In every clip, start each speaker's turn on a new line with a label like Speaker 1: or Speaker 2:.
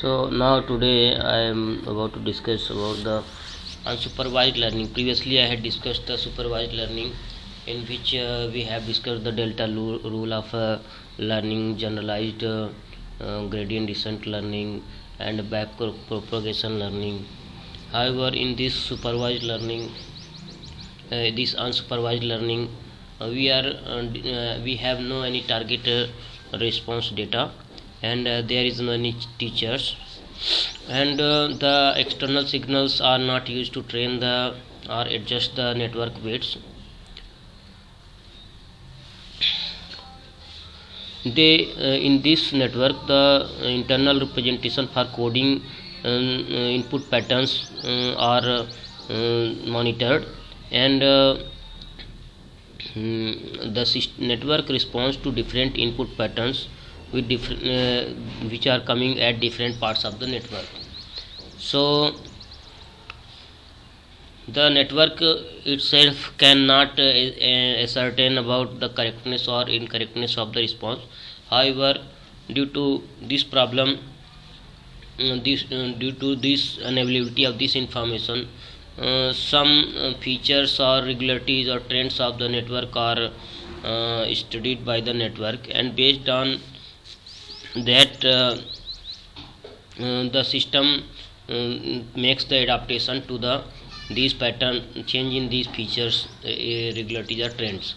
Speaker 1: So now today I am about to discuss about the unsupervised learning. Previously I had discussed the supervised learning, in which we have discussed the delta rule of learning, generalized gradient descent learning, and back propagation learning. However, in this supervised learning, this unsupervised learning, we have no any target response data, and there is no any teachers, and the external signals are not used to train the or adjust the network weights. They in this network, the internal representation for coding input patterns are monitored, and the network responds to different input patterns with different which are coming at different parts of the network. So the network itself cannot ascertain about the correctness or incorrectness of the response. However, due to this problem, due to this unavailability of this information, some features or regularities or trends of the network are studied by the network, and based on that the system makes the adaptation to the these pattern change in these features, regularities or trends.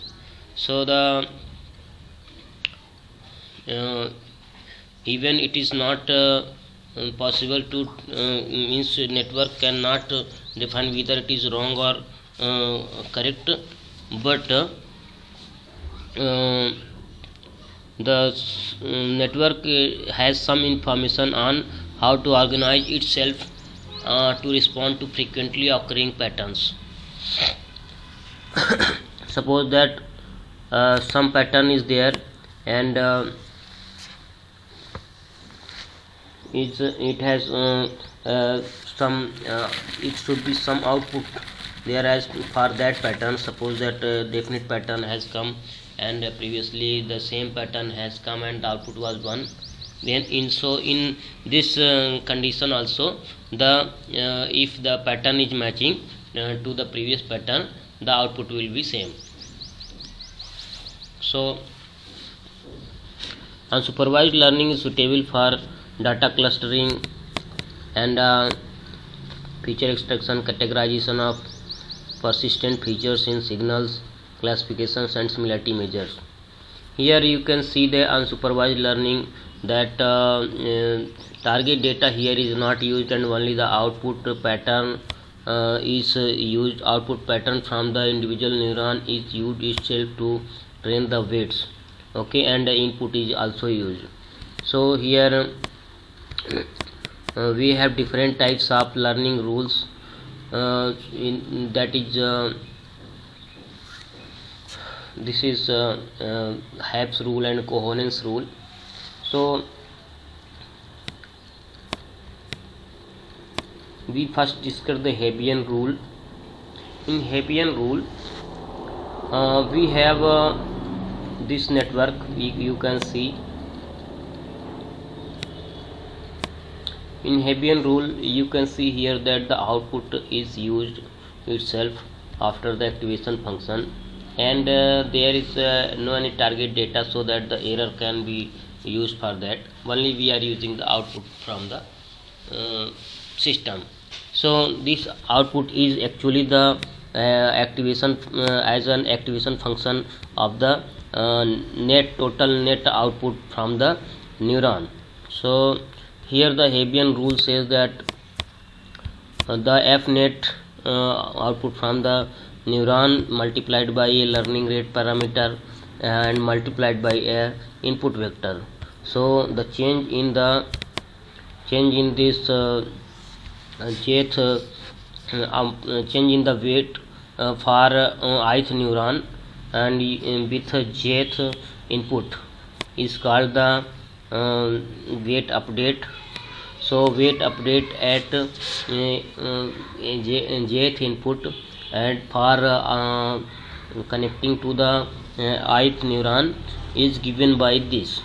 Speaker 1: So the even it is not possible to means network cannot define whether it is wrong or correct, but the network has some information on how to organize itself to respond to frequently occurring patterns. Suppose that some pattern is there, and it has some it should be some output there as for that pattern. Suppose that definite pattern has come, and previously the same pattern has come and the output was 1. Then in this condition also, the if the pattern is matching to the previous pattern, the output will be same. So unsupervised learning is suitable for data clustering and feature extraction, categorization of persistent features in signals, classifications and similarity measures. Here you can see the unsupervised learning, that target data here is not used, and only the output pattern is used. Output pattern from the individual neuron is used itself to train the weights, okay, and the input is also used. So here we have different types of learning rules, that is this is Hap's rule and coherence rule. So we first discuss the Hebbian rule. In Hebbian rule, we have this network. You can see in Hebbian rule, you can see here that the output is used itself after the activation function, and there is no any target data, so that the error can be used for that. Only we are using the output from the system. So this output is actually the activation as an activation function of the total net output from the neuron. So here the Hebbian rule says that the f net output from the neuron multiplied by a learning rate parameter and multiplied by a input vector. So the change in this jth change in the weight for ith neuron and with jth input is called the weight update. So weight update at jth input, and for connecting to the ith neuron is given by this.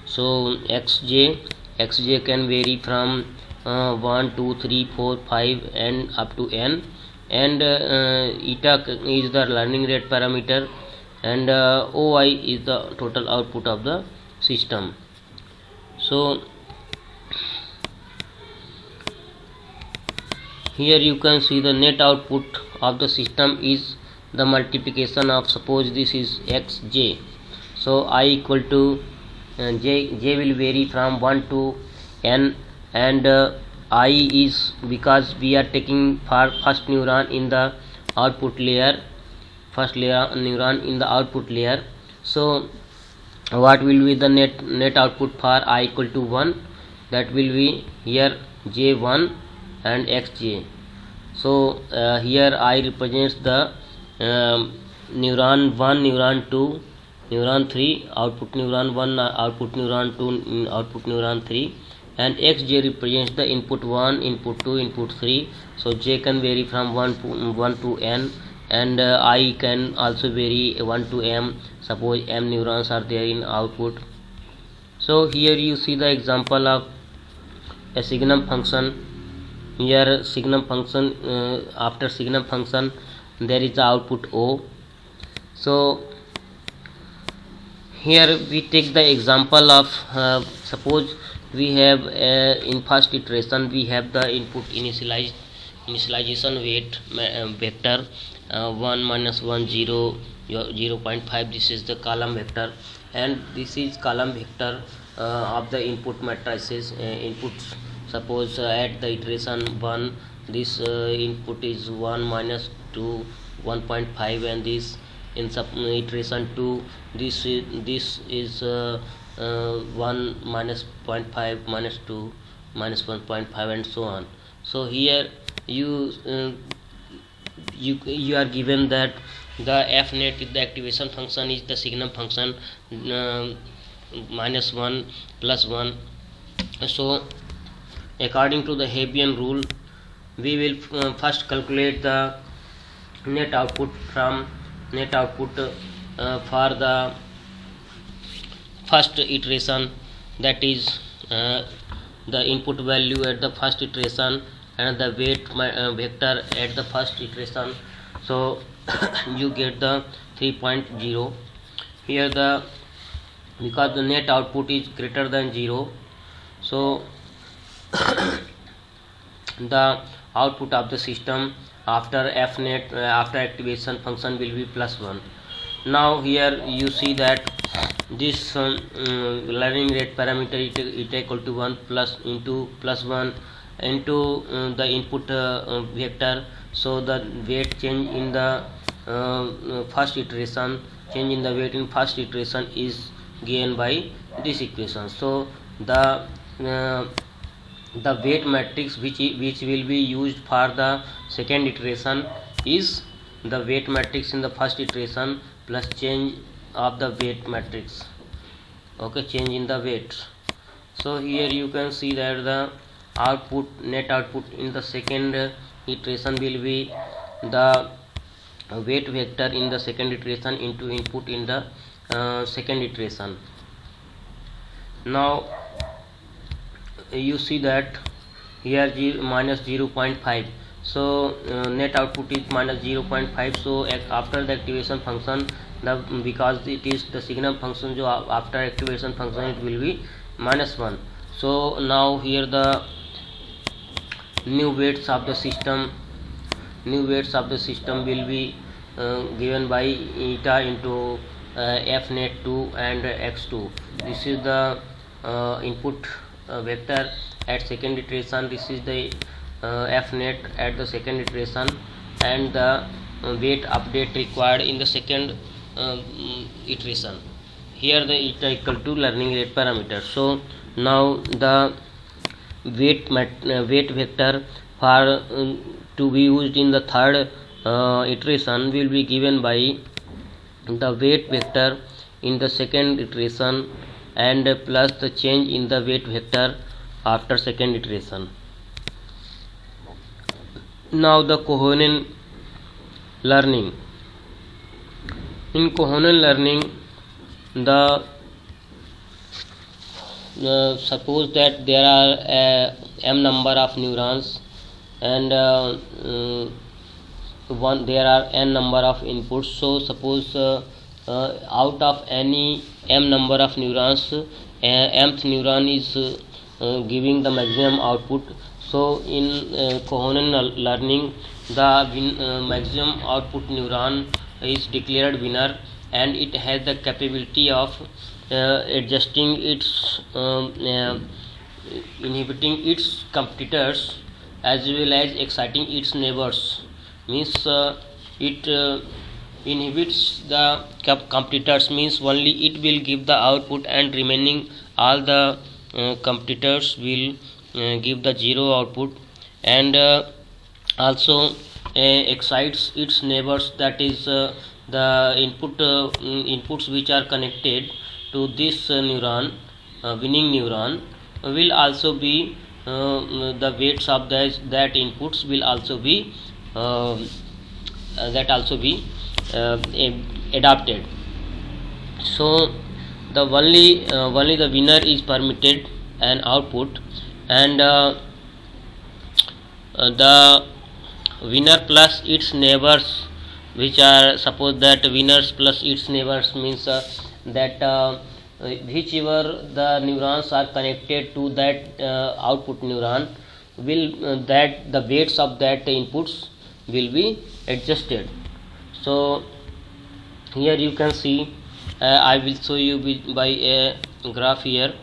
Speaker 1: So xj xj can vary from 1 2 3 4 5 and up to n, and eta is the learning rate parameter, and oi is the total output of the system. So here you can see the net output of the system is the multiplication of, suppose this is xj, so I equal to j will vary from 1 to n, and I is because we are taking for first neuron in the output layer, first neuron in the output layer. So what will be the net output for I equal to 1? That will be here j1 and xj. So here I represents the neuron 1, neuron 2, neuron 3, output neuron 1, output neuron 2, output neuron 3, and xj represents the input 1, input 2, input 3. So j can vary from 1 to n, and I can also vary 1 to m, suppose m neurons are there in output. So here you see the example of a signum function. Here signum function, after signum function there is the output o. So here we take the example of suppose we have in first iteration we have the input initialization weight vector 1 minus 1 0 0.5. this is the column vector, and this is column vector of the input matrices inputs. Suppose at the iteration 1 this input is 1 minus 2 1.5, and this in iteration 2 this is 1 minus 0.5 minus 2 minus 1.5 and so on. So here you are given that the fnet with the activation function is the signum function minus 1 plus 1. So according to the Hebbian rule we will first calculate the net output for the first iteration, that is the input value at the first iteration and the weight vector at the first iteration. So you get the 3.0 here, the because the net output is greater than 0, so the output of the system after fnet after activation function will be plus 1. Now here you see that this learning rate parameter it equal to 1 plus into plus 1 into the input vector. So the weight change in the first iteration, change in the weight in first iteration is given by this equation. So the weight matrix which will be used for the second iteration is the weight matrix in the first iteration plus change of the weight matrix, okay, change in the weights. So here you can see that the output net output in the second iteration will be the weight vector in the second iteration into input in the second iteration. Now you see that here minus 0.5, so net output is minus 0.5. so after the activation function, because it is the signum function, so after activation function it will be minus 1. So now here the new weights of the system will be given by eta into fnet2 and x2. This is the input vector at second iteration, this is the fnet at the second iteration, and the weight update required in the second iteration. Here the eta equal to learning rate parameter. So now the weight vector for to be used in the third iteration will be given by the weight vector in the second iteration and plus the change in the weight vector after second iteration. Now the coherent learning. In coherent learning, the suppose that there are m number of neurons, and there are n number of inputs. So suppose out of any m number of neurons, mth neuron is giving the maximum output. So in Kohonen learning, the maximum output neuron is declared winner, and it has the capability of adjusting its inhibiting its competitors as well as exciting its neighbors. Means it inhibits the competitors, means only it will give the output, and remaining all the competitors will give the zero output. And also excites its neighbors, that is the inputs which are connected to this neuron, winning neuron, will also be the weights of that inputs will also be adapted. So the only the winner is permitted an output, and the winner plus its neighbors, which are, suppose that winners plus its neighbors means that whichever the neurons are connected to that output neuron will that the weights of that inputs will be adjusted. So here you can see, I will show you by a graph here.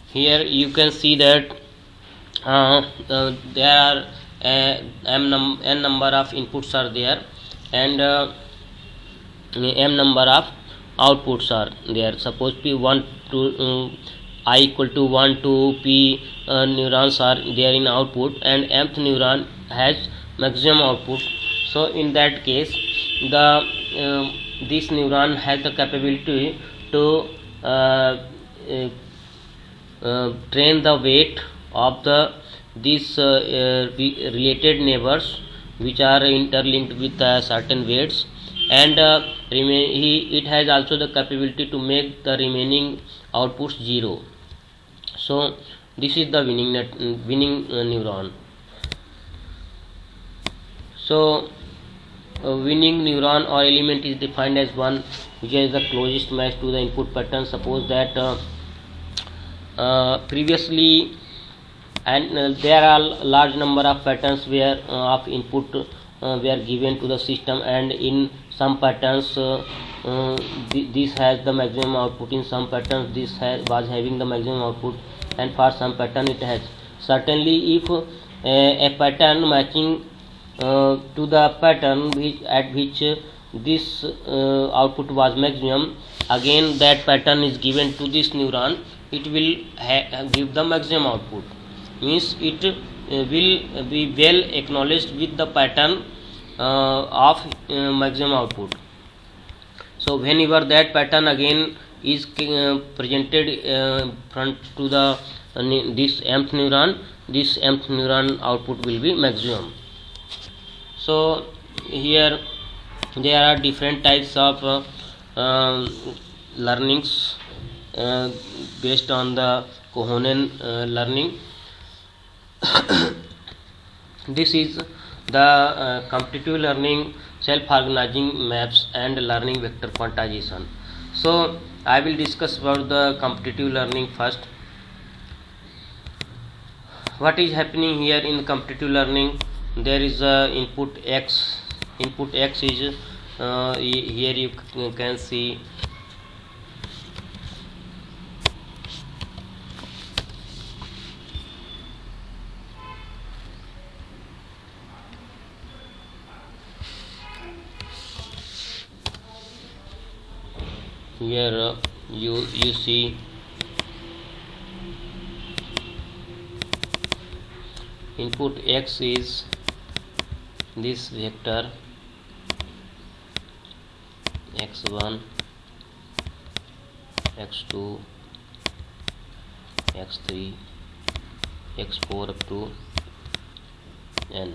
Speaker 1: Here you can see that there are n number of inputs are there, and m number of outputs are there. Suppose p1 to I equal to 1 to p neurons are there in output, and mth neuron has maximum output. So in that case, the this neuron has the capability to train the weight of these related neighbors which are interlinked with certain weights, and it has also the capability to make the remaining outputs zero. So this is the winning neuron. So winning neuron or element is defined as one which is the closest match to the input pattern. Suppose that previously, and there are large number of patterns where of input were given to the system, and in some patterns this has the maximum output, in some patterns this was having the maximum output, and for some pattern it has. Certainly if a pattern matching to the pattern at which this output was maximum, again that pattern is given to this neuron, it will give the maximum output. Means it will be well acknowledged with the pattern of maximum output. So whenever that pattern again is presented front to the this mth neuron output will be maximum. So here there are different types of learnings based on the Kohonen learning. This is the competitive learning, self-organizing maps, and learning vector quantization. So I will discuss about the competitive learning first. What is happening here in competitive learning? There is input x. Input x is here you can see here you see input x is this vector x1, x2, x3, x4 up to n,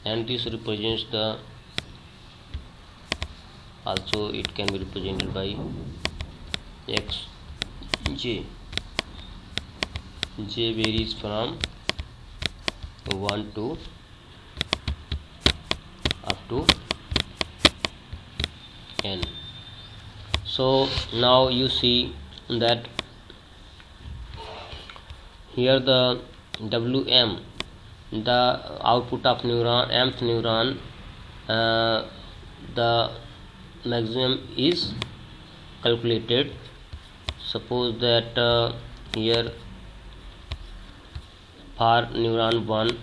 Speaker 1: and this represents the, also it can be represented by x J varies from 1 to up to n. So now you see that here the Wm, the output of neuron, mth neuron, the maximum is calculated. Suppose that here for neuron 1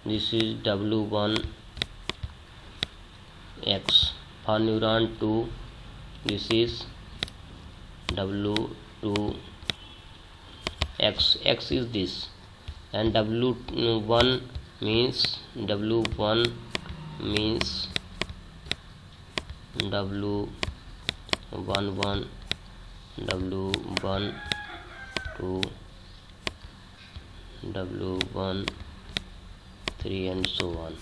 Speaker 1: this is W1 x, for neuron 2 this is W2 x, x is this, and W1 means W1 means W11 W1 2 W1 3 and so on.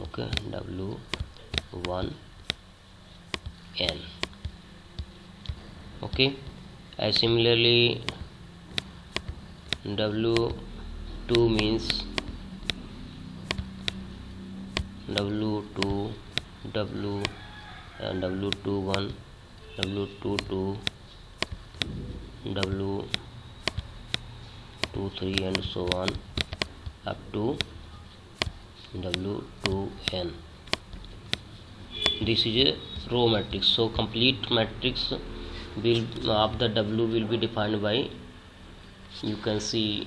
Speaker 1: Okay, W1 n. Okay, and similarly W2 means W2 W and W21 W22 W23 and so on up to W2n. This is a row matrix. So complete matrix will of the W will be defined by, you can see,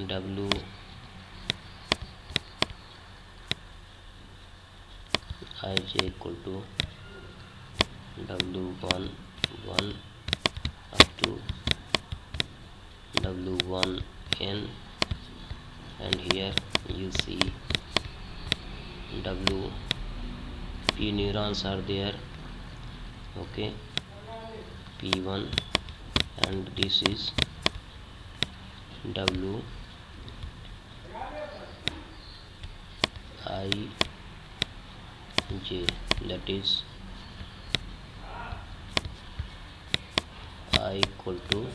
Speaker 1: W ij equal to W1 1 up to W1 n, and here you see W p neurons are there. Okay, p1, and this is W I j, that is I equal to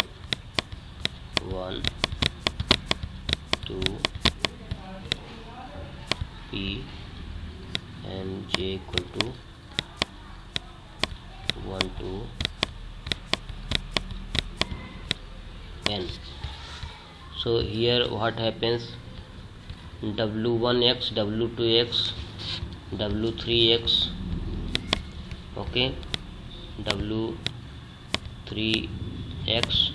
Speaker 1: 1 2 p and j equal to 1 to n. So here what happens, W1x, W2x, W3x, okay, W3x,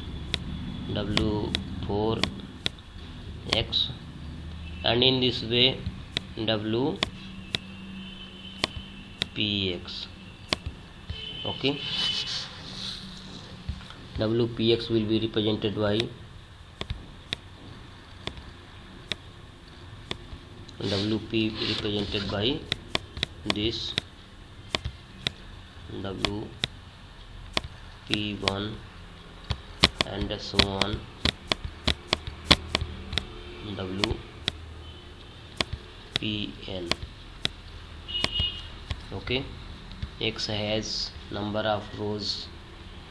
Speaker 1: W4x, and in this way WPX. Okay, WPX will be represented by WP represented by this WP1 and so on, WPN. Okay, X has number of rows,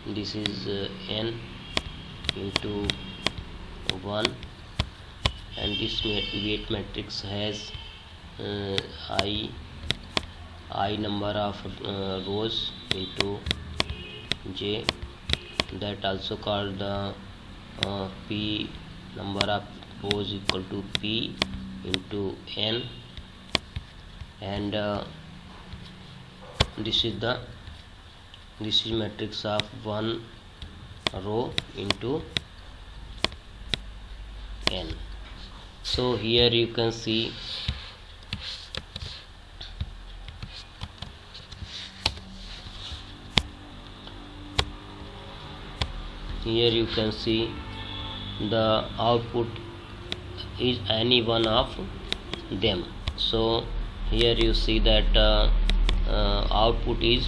Speaker 1: this is n into 1, and this weight matrix has I number of rows into j, that also called the p number of rows equal to p into n, and this is matrix of one row into n. So here you can see the output is any one of them. So here you see that output is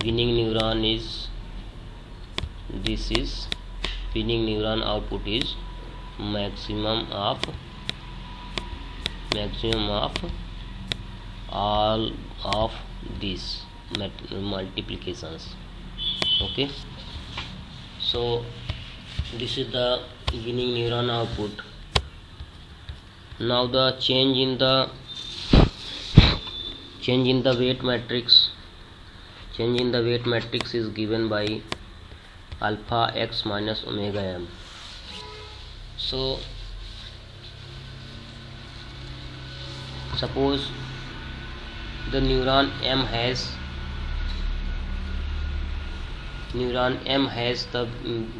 Speaker 1: winning neuron is, this is winning neuron output is maximum of all of these multiplications. Okay, so this is the winning neuron output. Now the change in the weight matrix is given by alpha x minus omega m. So suppose the neuron M has the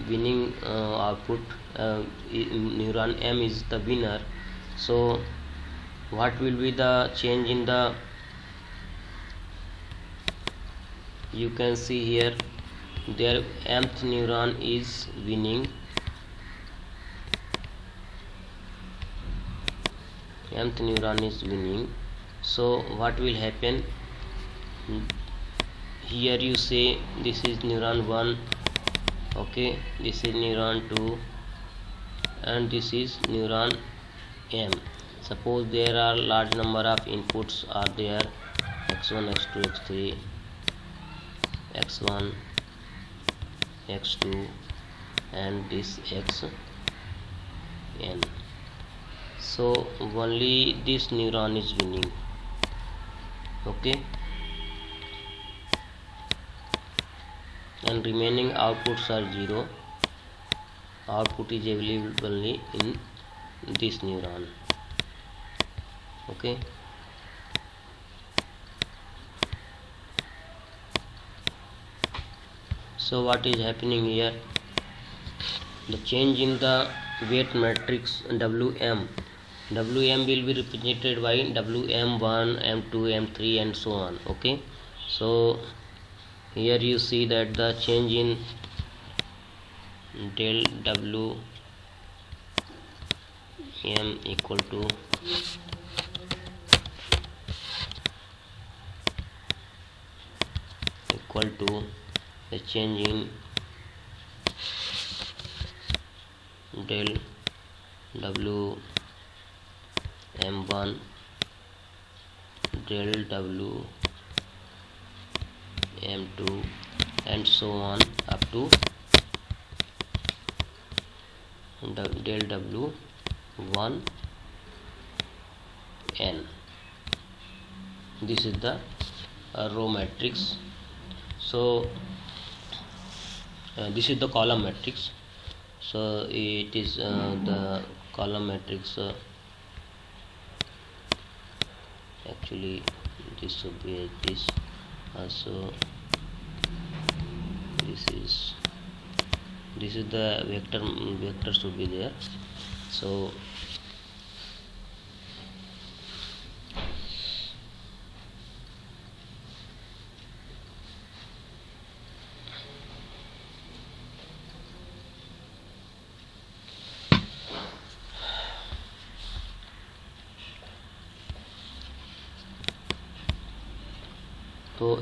Speaker 1: winning output. Neuron M is the winner. So what will be the change in the, you can see here, their mth neuron is winning. So what will happen here? You say this is neuron 1, okay, this is neuron 2, and this is neuron M. Suppose there are large number of inputs are there, x1, x2, x3, x1, x2, and this xn. So only this neuron is winning. Okay, and remaining outputs are 0. Output is available only in this neuron. Okay, so what is happening here? The change in the weight matrix Wm will be represented by Wm1, M2, M3, and so on. Okay, so here you see that the change in del W M equal to the change in del W M1, del W M2, and so on up to del W 1 n. This is the row matrix. So this is the column matrix. So it is the column matrix. Actually this should be like this. So this is the vector should be there. So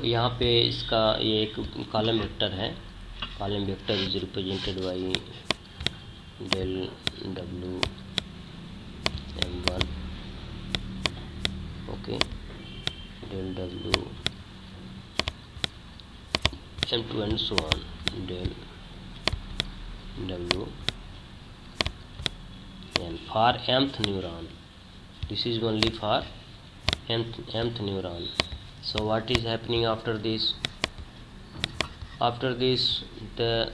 Speaker 1: यहाँ पे इसका ये एक column vector है. Column vector is represented by del W M1, okay, del W M2, and so on, del W n for mth neuron. This is only for mth neuron. So what is happening after this? After this, the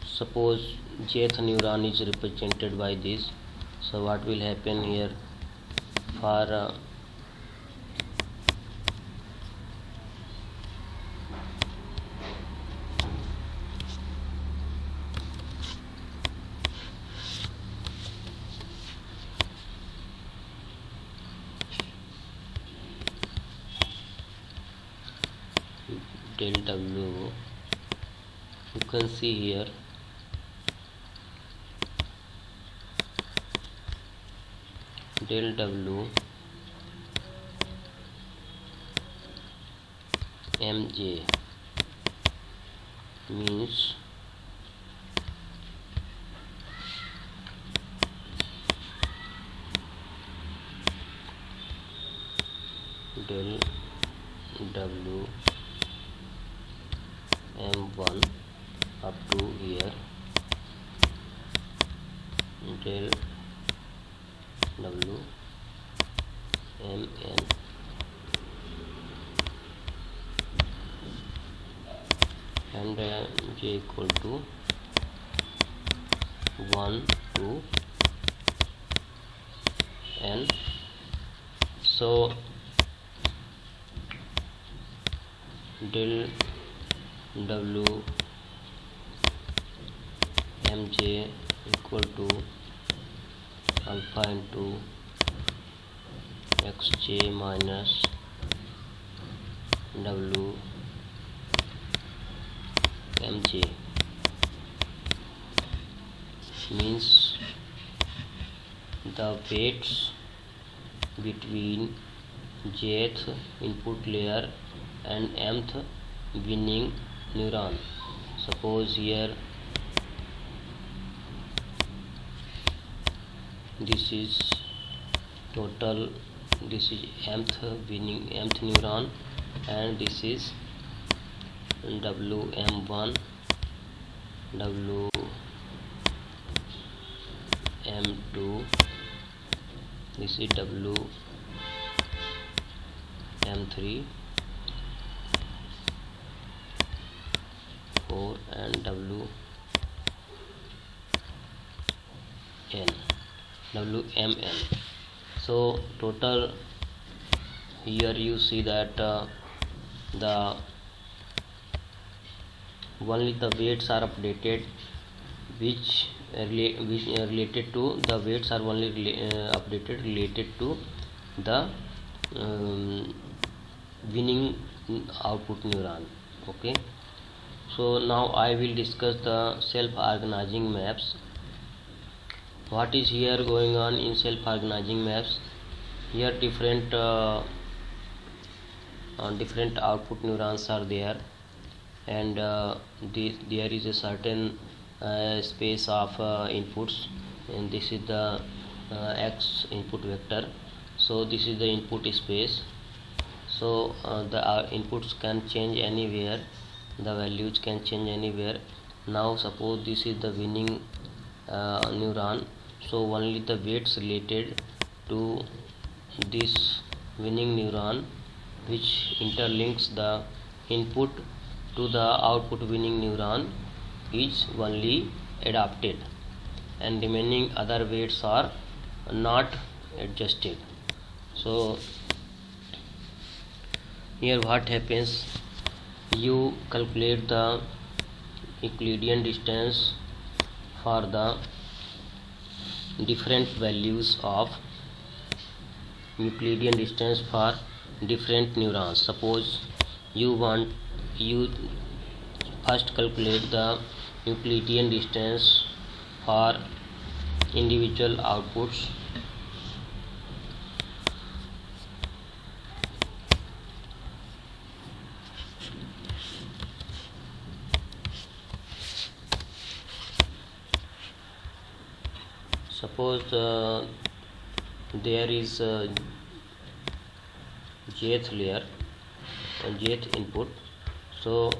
Speaker 1: suppose jth neuron is represented by this. So what will happen here? For del W, you can see here del W MJ means del w m1 up to here del w mn and j equal to 1 to n. So del w mj equal to alpha into xj minus w mj means the weights between jth input layer and mth winning neuron. Suppose here this is total, this is mth neuron, and this is wm1 wm2, this is wm3 4 and wmn. So total here you see that the only the weights are updated, which related to the weights are only updated related to the winning output neuron. Okay, so now I will discuss the self-organizing maps. What is here going on in self-organizing maps? Here different output neurons are there, and there is a certain space of inputs, and this is the x input vector. So this is the input space. So the inputs can change anywhere, the values can change anywhere. Now suppose this is the winning neuron, so only the weights related to this winning neuron, which interlinks the input to the output winning neuron, is only adapted, and remaining other weights are not adjusted. So here what happens, you calculate the Euclidean distance for the different values of Euclidean distance for different neurons. Suppose you first calculate the Euclidean distance for individual outputs. Suppose there is jth layer and jth input. So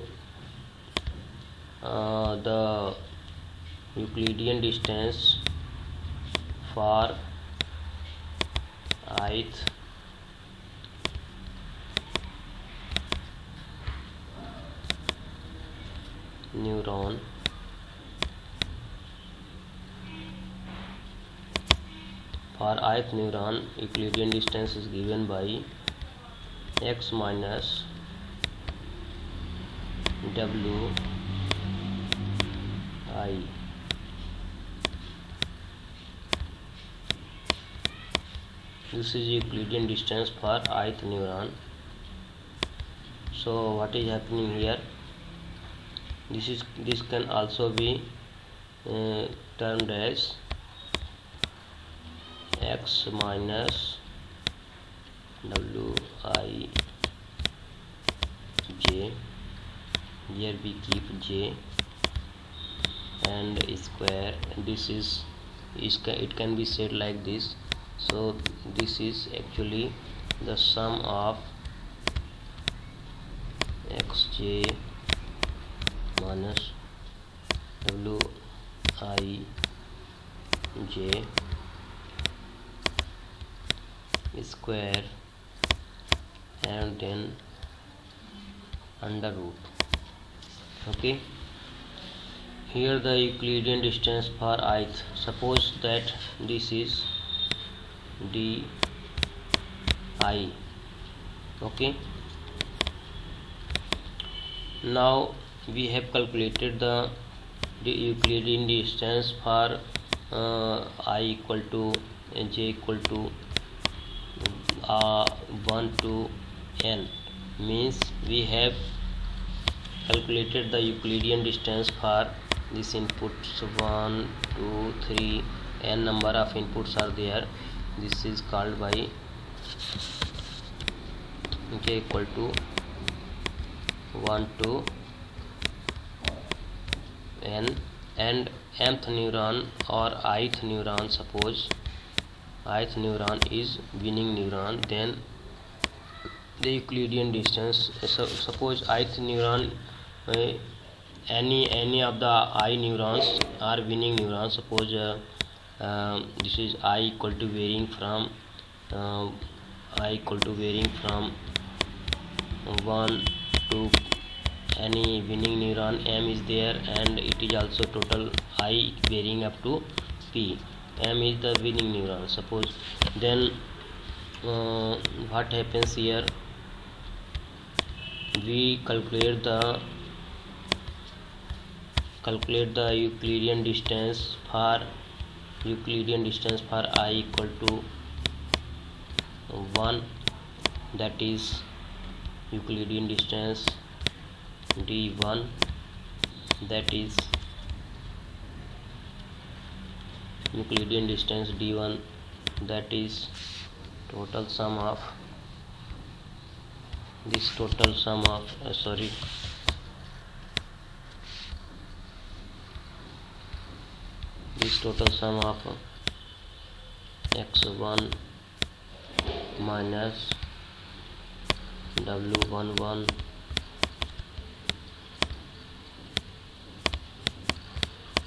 Speaker 1: the Euclidean distance for ith neuron Euclidean distance is given by x minus w I. This is Euclidean distance for ith neuron. So what is happening here? This can also be termed as x minus wi j. Here we keep j and square. This is it can be said like this. So this is actually the sum of j minus w I j square and then under root. Okay, here the Euclidean distance for ith. Suppose that this is d I. Okay, now we have calculated the Euclidean distance for I equal to j equal to 1 to n, means we have calculated the Euclidean distance for this inputs 1 2 3, n number of inputs are there. This is called by j equal to 1 to n, and nth neuron or ith neuron, suppose ith neuron is winning neuron, then the Euclidean distance, suppose ith neuron, any of the I neurons are winning neurons. Suppose this is I equal to varying from 1 to any winning neuron m is there, and it is also total I varying up to p. M is the winning neuron. Suppose then what happens here, we calculate the Euclidean distance for I equal to 1, that is Euclidean distance d1, that is Euclidean distance d1, that is total sum of this total sum of x1 minus w11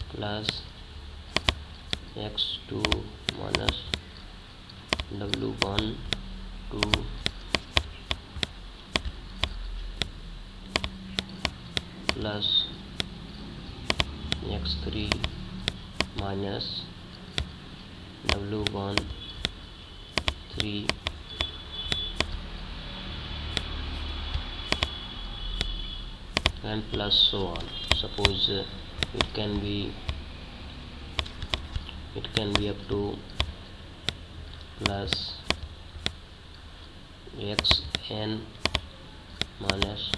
Speaker 1: plus x2 minus w12 plus x3 minus w13 and plus so on. Suppose it can be up to plus xn minus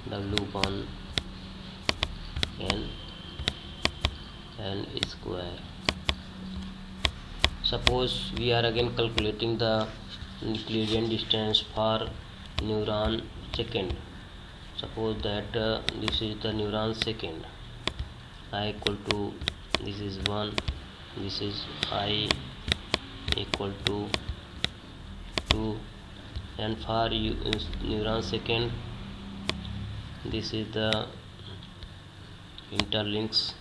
Speaker 1: w1 n square. Suppose we are again calculating the Euclidean distance for neuron second. Suppose that this is the neuron second, I equal to, this is 1, this is I equal to 2, and for neuron second, this is the interlinks.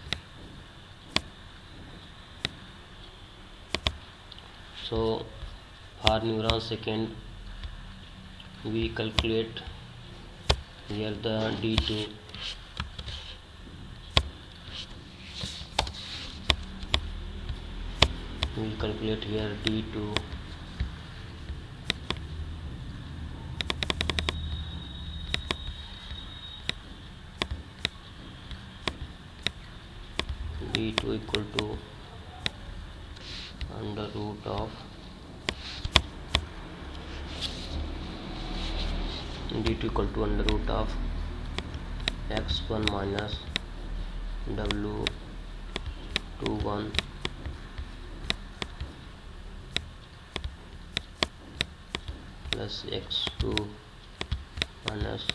Speaker 1: So for neuron second, we calculate here the d2, we calculate here d2 equal to under root of d2 equal to under root of x1 minus w21 plus x2 minus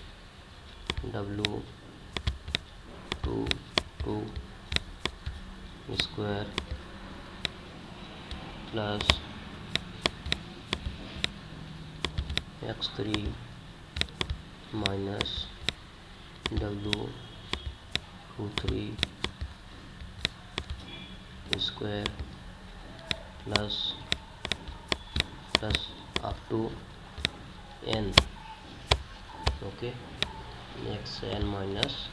Speaker 1: w22 square plus x3 minus W23 square plus up to n. Okay, xn minus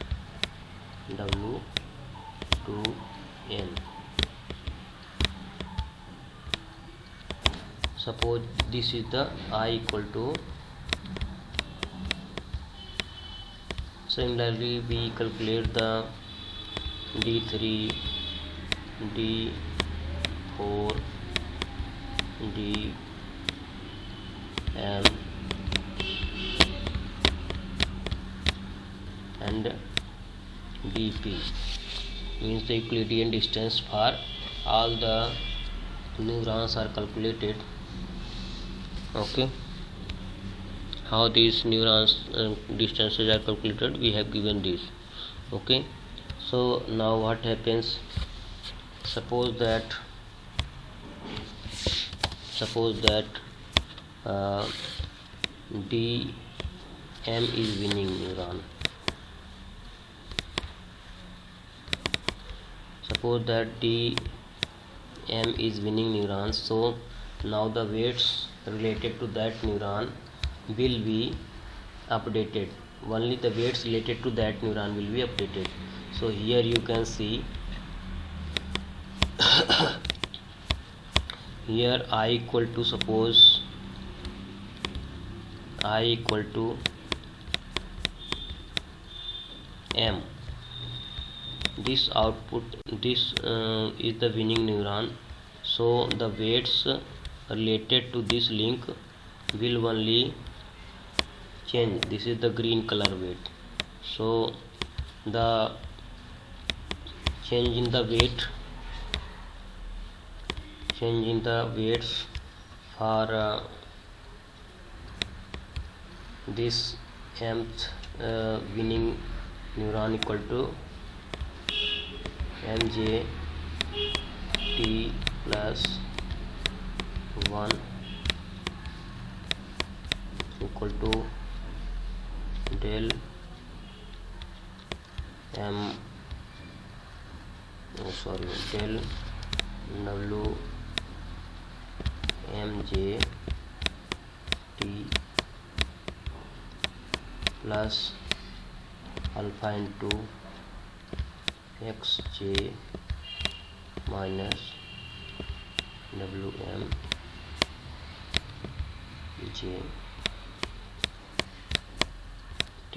Speaker 1: w2n. Suppose this is the I equal to. Similarly, we calculate the d3, d4, dm and dp, means the Euclidean distance for all the neurons are calculated. Okay, how these neurons distances are calculated, we have given this. Okay, so now what happens, suppose that dm is winning neuron. Suppose that dm is winning neuron, so now the weights related to that neuron will be updated. Only the weights related to that neuron will be updated. So here you can see here I equal to, suppose I equal to m. This output, this is the winning neuron, so the weights related to this link will only change. This is the green color weight, so the change in the weights for this mth winning neuron equal to mj t plus 1 equal to del del w mj t plus alpha into xj minus wm j t.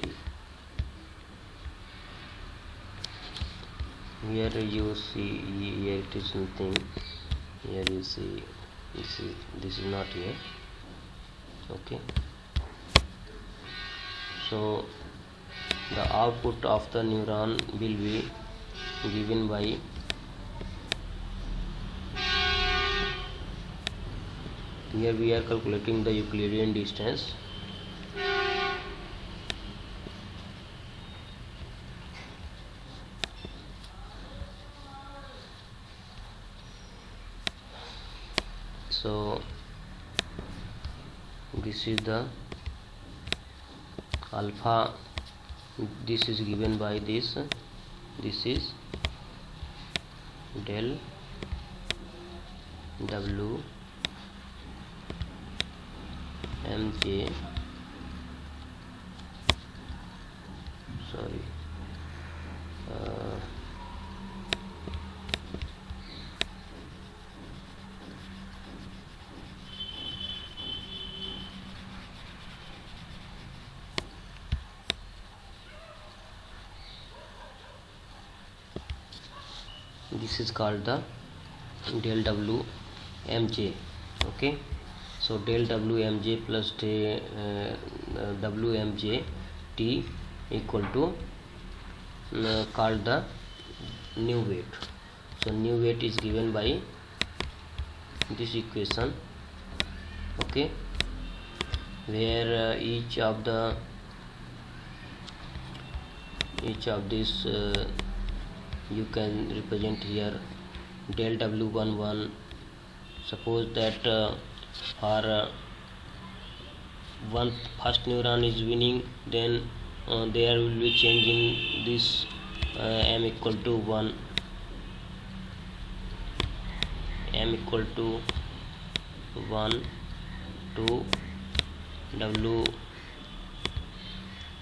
Speaker 1: Here you see, here it is nothing. Here you see this is not here. Okay, so the output of the neuron will be given by here we are calculating the Euclidean distance. So this is the alpha, this is given by this is del w mj this is called the del w mj. Okay, so del w mj plus w mj t equal to called the new weight. So new weight is given by this equation. Okay, where each of this you can represent here del w11. Suppose that for one first neuron is winning, then there will be change in this m equal to 1, m equal to 1 to w,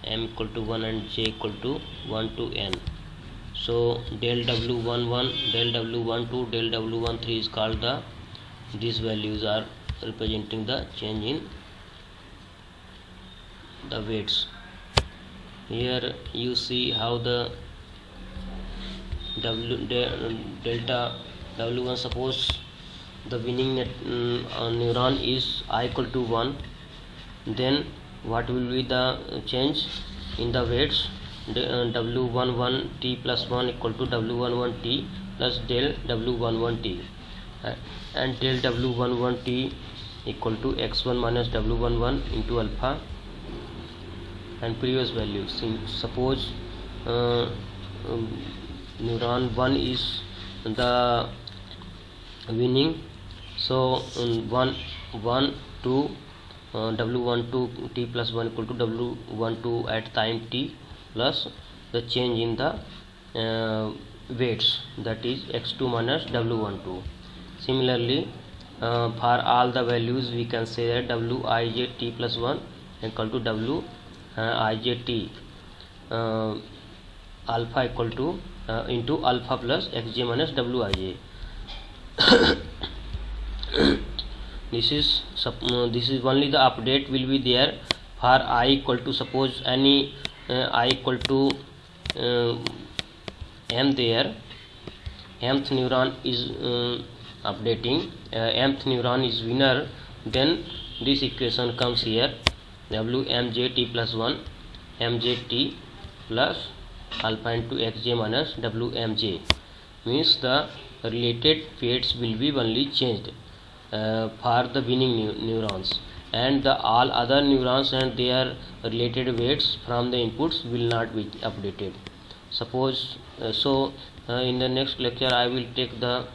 Speaker 1: m equal to 1 and j equal to 1 to n. So del w11, del w12, del w13 is called the, these values are representing the change in the weights. Here you see how the delta w1, suppose the winning neuron is I equal to 1, then what will be the change in the weights? W11 t plus 1 equal to W11 t plus del W11 t, and del W11 t equal to x1 minus W11 into alpha and previous values. Suppose neuron 1 is the winning, so 1 to W12 t plus 1 equal to W12 at time t plus the change in the weights, that is x2 minus W12. Similarly, for all the values we can say that Wij t plus 1 equal to Wij t alpha equal to into alpha plus xj minus Wij. This is only the update will be there for I equal to, suppose any I equal to m, there mth neuron is updating, mth neuron is winner, then this equation comes here, wmj t plus 1 mj t plus alpha into xj minus wmj, means the related weights will be only changed for the winning neurons, and the all other neurons and their related weights from the inputs will not be updated. Suppose in the next lecture I will take the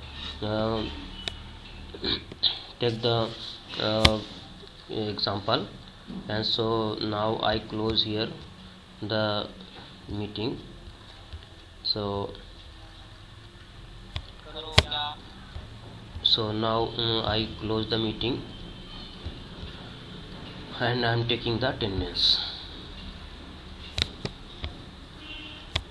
Speaker 1: example, and so now I close here the meeting. So now I close the meeting and I am taking the attendance.